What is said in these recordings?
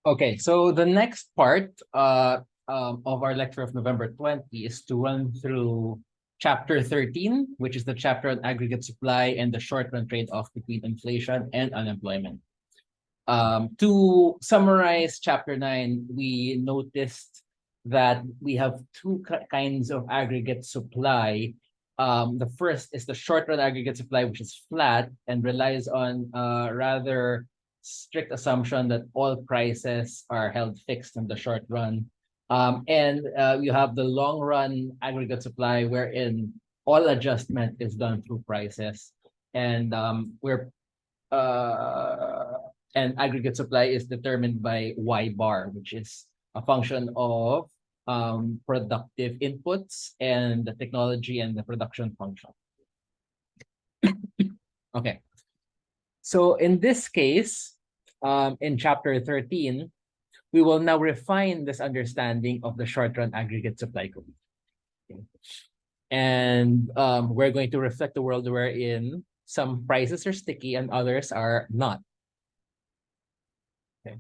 Okay, so the next part of our lecture of November 20 is to run through Chapter 13, which is the chapter on aggregate supply and the short-run trade-off between inflation and unemployment. To summarize Chapter 9, we noticed that we have two kinds of aggregate supply. The first is the short-run aggregate supply, which is flat and relies on rather strict assumption that all prices are held fixed in the short run. And you have the long run aggregate supply wherein all adjustment is done through prices. And and aggregate supply is determined by Y bar, which is a function of productive inputs and the technology and the production function. Okay. So in this case, in Chapter 13, we will now refine this understanding of the short-run aggregate supply curve. Okay. And we're going to reflect the world wherein some prices are sticky and others are not. Okay.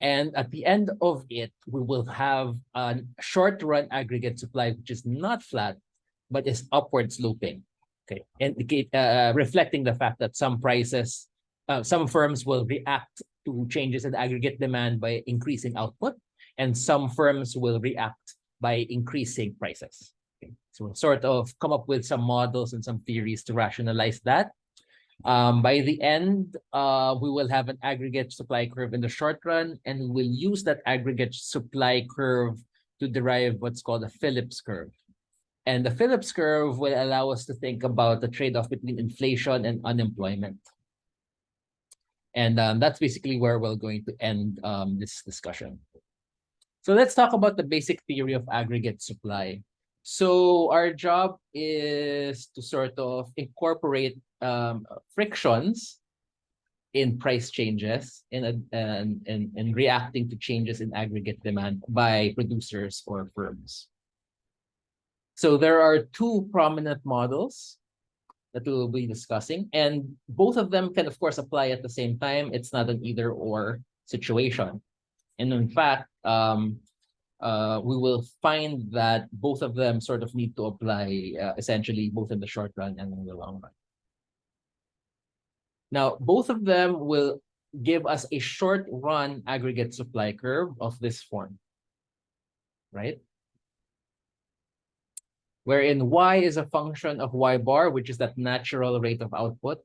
And at the end of it, we will have a short-run aggregate supply, which is not flat, but is upward sloping. Okay, indicate reflecting the fact that some prices, some firms will react to changes in aggregate demand by increasing output, and some firms will react by increasing prices. Okay. So we'll sort of come up with some models and some theories to rationalize that. By the end, we will have an aggregate supply curve in the short run, and we'll use that aggregate supply curve to derive what's called a Phillips curve. And the Phillips curve will allow us to think about the trade-off between inflation and unemployment. And that's basically where we're going to end this discussion. So let's talk about the basic theory of aggregate supply. So our job is to sort of incorporate frictions in price changes and reacting to changes in aggregate demand by producers or firms. So there are two prominent models that we will be discussing, and both of them can, of course, apply at the same time. It's not an either-or situation. And in fact, we will find that both of them sort of need to apply essentially both in the short run and in the long run. Now, both of them will give us a short run aggregate supply curve of this form, right? Wherein Y is a function of Y bar, which is that natural rate of output.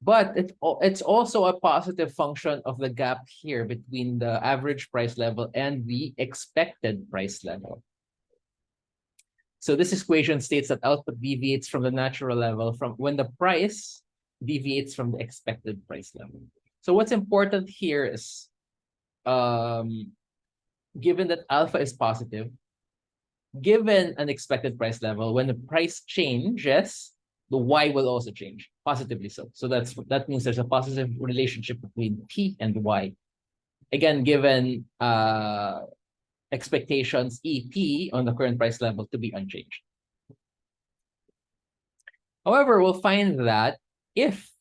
But it's also a positive function of the gap here between the average price level and the expected price level. So this equation states that output deviates from the natural level from when the price deviates from the expected price level. So what's important here is, given that alpha is positive, given an expected price level, when the price changes, the Y will also change, positively so. So that means there's a positive relationship between P and Y. Again, given expectations EP on the current price level to be unchanged. However, we'll find that if,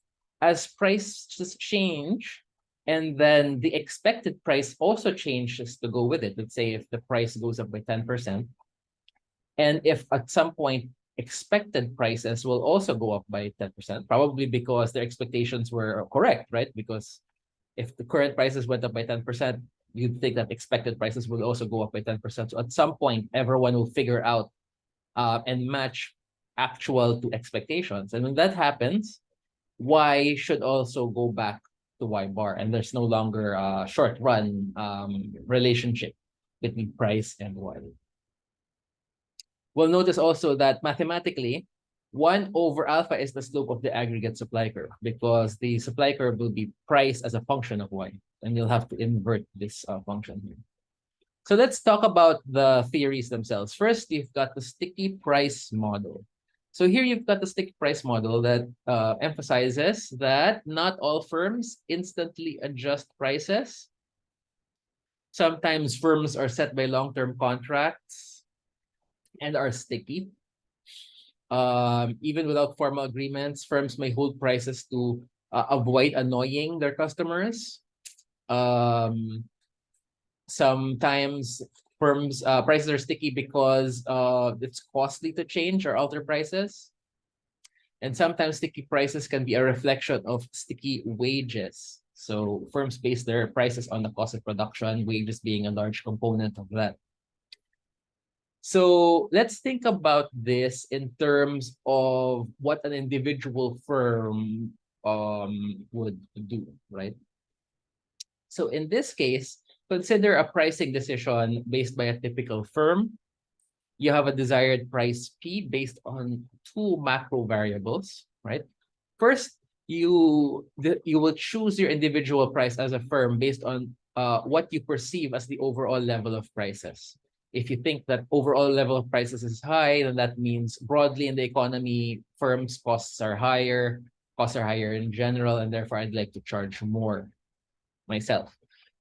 as prices change, and then the expected price also changes to go with it, let's say if the price goes up by 10%, and if at some point expected prices will also go up by 10%, probably because their expectations were correct, right? Because if the current prices went up by 10%, you'd think that expected prices will also go up by 10%. So at some point, everyone will figure out and match actual to expectations. And when that happens, Y should also go back to Y bar, and there's no longer a short run relationship between price and Y. We'll notice also that mathematically, 1 over alpha is the slope of the aggregate supply curve, because the supply curve will be price as a function of Y, and you'll have to invert this function here. So let's talk about the theories themselves. First, you've got the sticky price model. So here you've got the sticky price model that emphasizes that not all firms instantly adjust prices. Sometimes firms are set by long-term contracts and are sticky. Even without formal agreements, firms may hold prices to avoid annoying their customers. Sometimes firms prices are sticky because it's costly to change or alter prices. And sometimes sticky prices can be a reflection of sticky wages. So firms base their prices on the cost of production, wages being a large component of that. So let's think about this in terms of what an individual firm would do, right? So in this case, consider a pricing decision based by a typical firm. You have a desired price P based on two macro variables, right? First, you will choose your individual price as a firm based on what you perceive as the overall level of prices. If you think that overall level of prices is high, then that means broadly in the economy, firms' costs are higher in general, and therefore I'd like to charge more myself.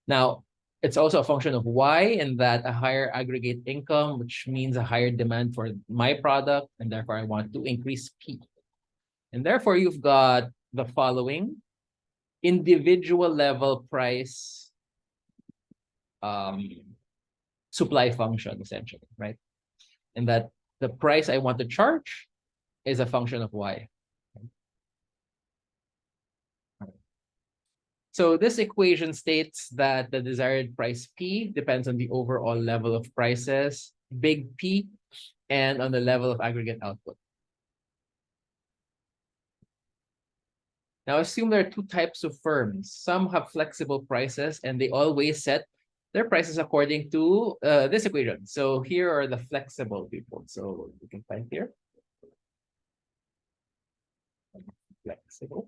Now, it's also a function of Y in that a higher aggregate income, which means a higher demand for my product, and therefore I want to increase P. And therefore, you've got the following individual level price supply function, essentially, right? And that the price I want to charge is a function of Y. So this equation states that the desired price P depends on the overall level of prices, big P, and on the level of aggregate output. Now assume there are two types of firms. Some have flexible prices and they always set their prices according to this equation. So here are the flexible people. So you can find here. Flexible.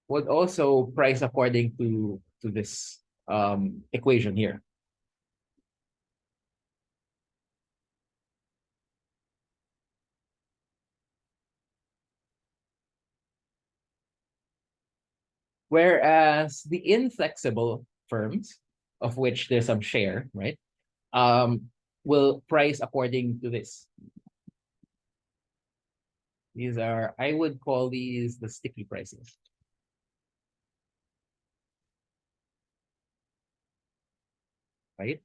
Would also price according to this equation here. Whereas the inflexible firms, of which there's some share, right, will price according to this. These are, I would call these the sticky prices. Right?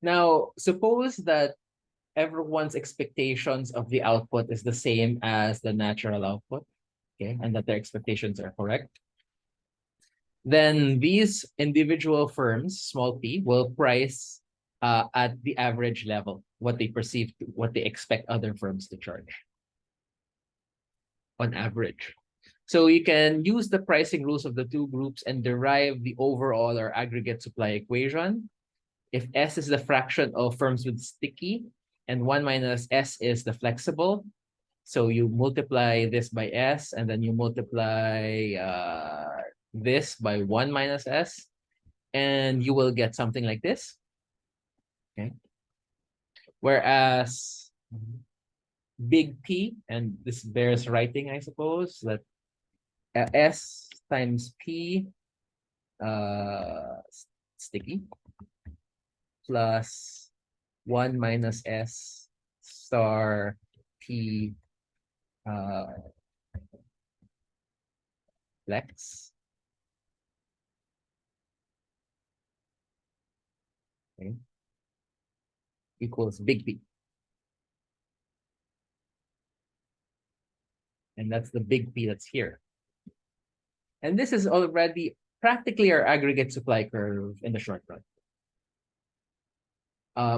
Now, suppose that everyone's expectations of the output is the same as the natural output, okay, and that their expectations are correct. Then these individual firms, small p, will price at the average level, what they perceive, what they expect other firms to charge on average. So you can use the pricing rules of the two groups and derive the overall or aggregate supply equation. If S is the fraction of firms with sticky and 1 minus S is the flexible, so you multiply this by S and then you multiply this by 1 minus S, and you will get something like this. Okay. Whereas big P, and this bears writing, I suppose, that S times P sticky plus 1 minus S star P flex. Okay. Equals big P. And that's the big P that's here. And this is already practically our aggregate supply curve in the short run.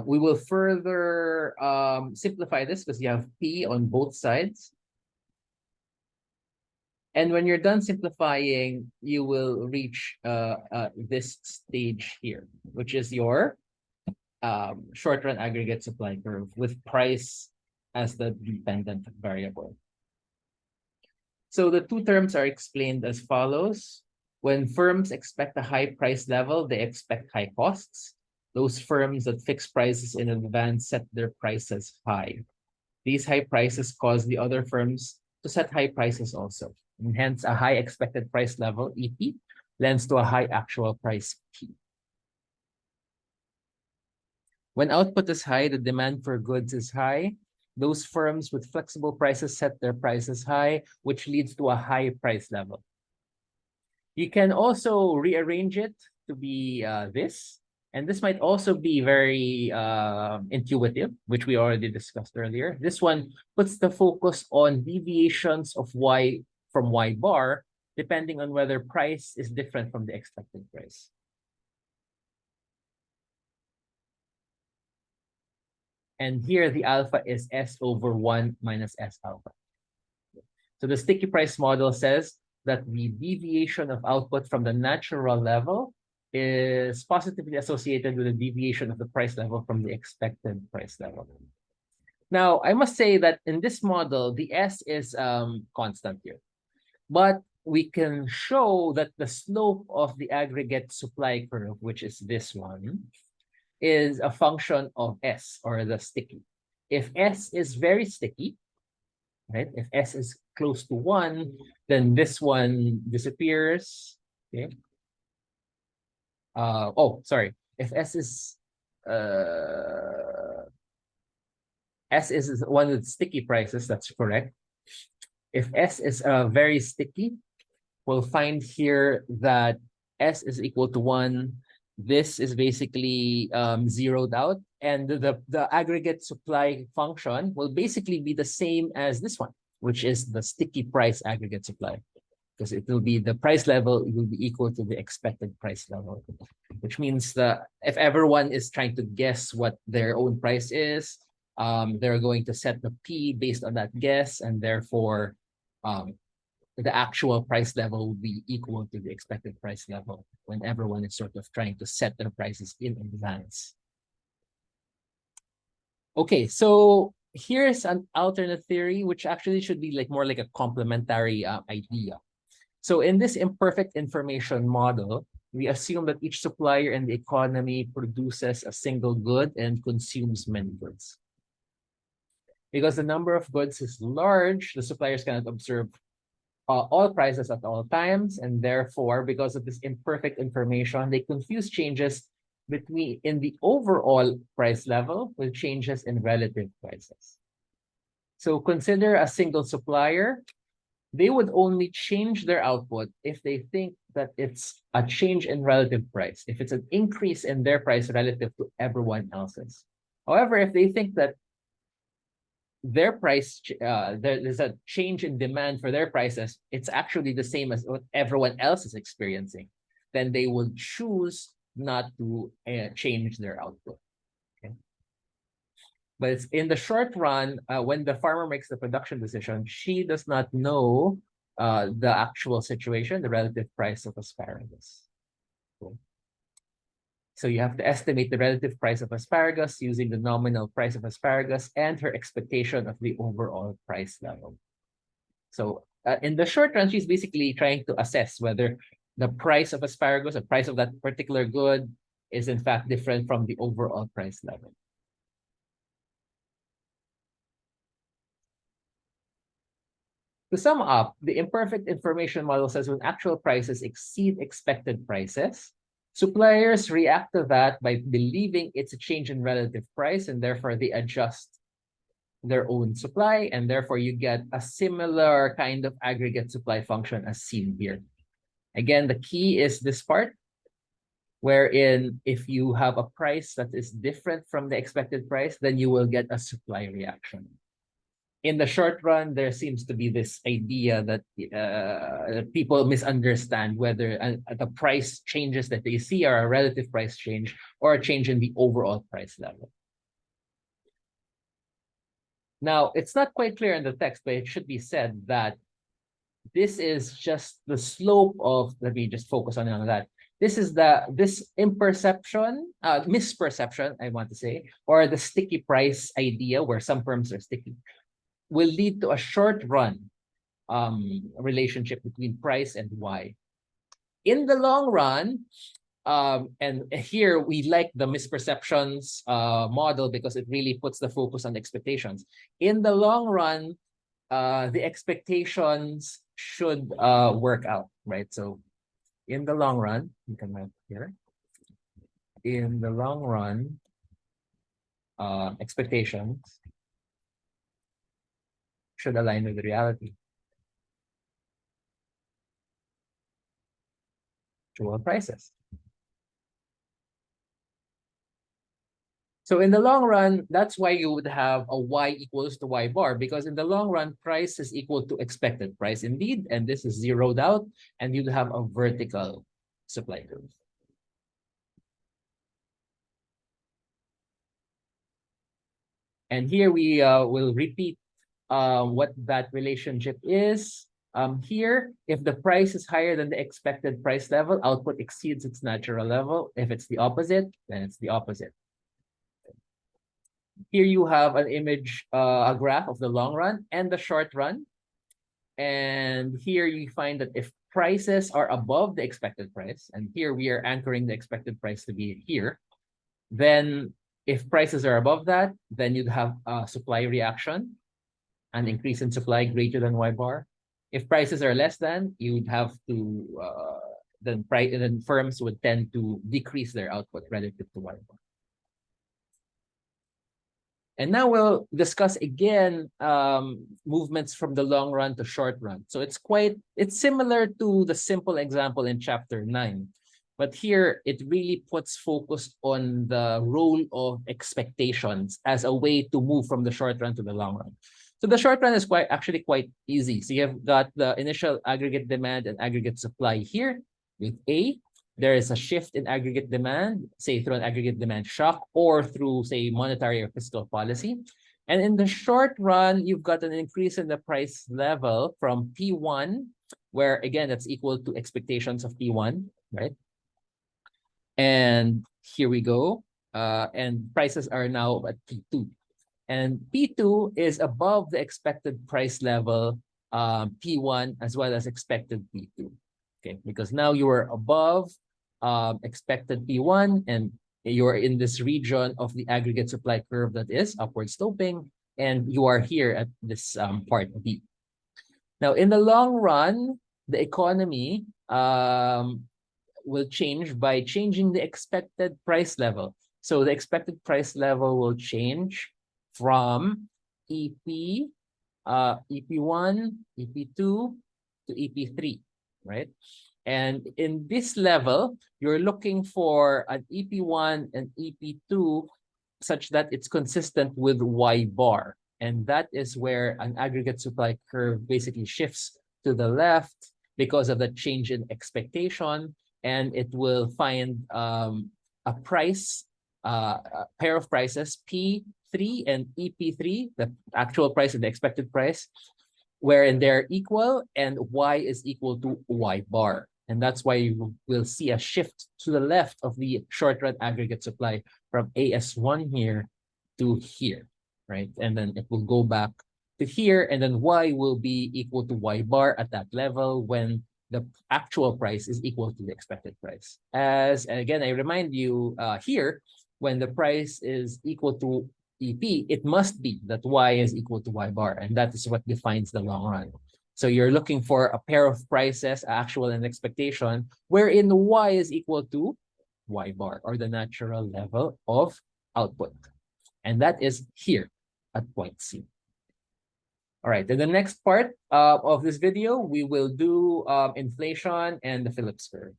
We will further simplify this because you have P on both sides. And when you're done simplifying, you will reach this stage here, which is your short-run aggregate supply curve with price as the dependent variable. So the two terms are explained as follows. When firms expect a high price level, they expect high costs. Those firms that fix prices in advance set their prices high. These high prices cause the other firms to set high prices also. And hence, a high expected price level, EP, lends to a high actual price, P. When output is high, the demand for goods is high. Those firms with flexible prices set their prices high, which leads to a high price level. You can also rearrange it to be this. And this might also be very intuitive, which we already discussed earlier. This one puts the focus on deviations of Y from Y bar, depending on whether price is different from the expected price. And here the alpha is S over 1 minus S alpha. So the sticky price model says that the deviation of output from the natural level is positively associated with the deviation of the price level from the expected price level. Now, I must say that in this model, the S is constant here. But we can show that the slope of the aggregate supply curve, which is this one, is a function of S, or the sticky. If S is very sticky, right? If S is close to 1, then this one disappears. Okay. Sorry. If S is one with sticky prices, that's correct. If S is very sticky, we'll find here that S is equal to 1. This is basically zeroed out, and the aggregate supply function will basically be the same as this one, which is the sticky price aggregate supply, because it will be the price level will be equal to the expected price level, which means that if everyone is trying to guess what their own price is, they're going to set the P based on that guess, and therefore the actual price level will be equal to the expected price level when everyone is sort of trying to set their prices in advance. Okay, so here's an alternate theory, which actually should be more like a complementary idea. So in this imperfect information model, we assume that each supplier in the economy produces a single good and consumes many goods. Because the number of goods is large, the suppliers cannot observe all prices at all times, and therefore, because of this imperfect information, they confuse changes in the overall price level with changes in relative prices. So consider a single supplier. They would only change their output if they think that it's a change in relative price, if it's an increase in their price relative to everyone else's. However, if they think that their price, there's a change in demand for their prices, it's actually the same as what everyone else is experiencing, then they will choose not to change their output. Okay? But it's in the short run, when the farmer makes the production decision, she does not know the actual situation, the relative price of asparagus. Okay? So you have to estimate the relative price of asparagus using the nominal price of asparagus and her expectation of the overall price level. So in the short run, she's basically trying to assess whether the price of asparagus, the price of that particular good, is in fact different from the overall price level. To sum up, the imperfect information model says when actual prices exceed expected prices, suppliers react to that by believing it's a change in relative price, and therefore they adjust their own supply, and therefore you get a similar kind of aggregate supply function as seen here. Again, the key is this part, wherein if you have a price that is different from the expected price, then you will get a supply reaction. In the short run, there seems to be this idea that people misunderstand whether the price changes that they see are a relative price change or a change in the overall price level. Now, it's not quite clear in the text, but it should be said that this is just the slope of, let me just focus on that. This is this misperception, I want to say, or the sticky price idea where some firms are sticky, will lead to a short run relationship between price and Y. In the long run, and here we like the misperceptions model because it really puts the focus on expectations. In the long run, the expectations should work out, right? So in the long run, you can write here. In the long run, expectations should align with reality. Actual prices. So in the long run, that's why you would have a y equals to y bar, because in the long run, price is equal to expected price indeed, and this is zeroed out, and you'd have a vertical supply curve. And here we will repeat what that relationship is. Here, if the price is higher than the expected price level, output exceeds its natural level. If it's the opposite, then it's the opposite. Here you have an image, a graph of the long run and the short run. And here you find that if prices are above the expected price, and here we are anchoring the expected price to be here, then if prices are above that, then you'd have a supply reaction, an increase in supply greater than y bar. If prices are less than, you'd have to, then firms would tend to decrease their output relative to y bar. And now we'll discuss again movements from the long run to short run. So it's similar to the simple example in chapter 9. But here, it really puts focus on the role of expectations as a way to move from the short run to the long run. So the short run is actually quite easy. So you've got the initial aggregate demand and aggregate supply here with A. There is a shift in aggregate demand, say through an aggregate demand shock or through, say, monetary or fiscal policy. And in the short run, you've got an increase in the price level from P1, where again, that's equal to expectations of P1, right? And here we go. And prices are now at P2. And P2 is above the expected price level, P1, as well as expected P2. Okay, because now you are above expected P1 and you're in this region of the aggregate supply curve that is upward sloping, and you are here at this part B. Now, in the long run, the economy will change by changing the expected price level. So the expected price level will change from EP, EP1, EP2 to EP3, right? And in this level, you're looking for an EP1 and EP2 such that it's consistent with Y bar. And that is where an aggregate supply curve basically shifts to the left because of the change in expectation. And it will find a price, a pair of prices, P3 and EP3, the actual price and the expected price, wherein they're equal and Y is equal to Y bar. And that's why you will see a shift to the left of the short run aggregate supply from AS1 here to here, right? And then it will go back to here, and then Y will be equal to Y bar at that level when the actual price is equal to the expected price. And again, I remind you here, when the price is equal to EP, it must be that Y is equal to Y bar, and that is what defines the long run. So you're looking for a pair of prices, actual and expectation, wherein Y is equal to Y bar, or the natural level of output. And that is here at point C. All right, in the next part of this video, we will do inflation and the Phillips curve.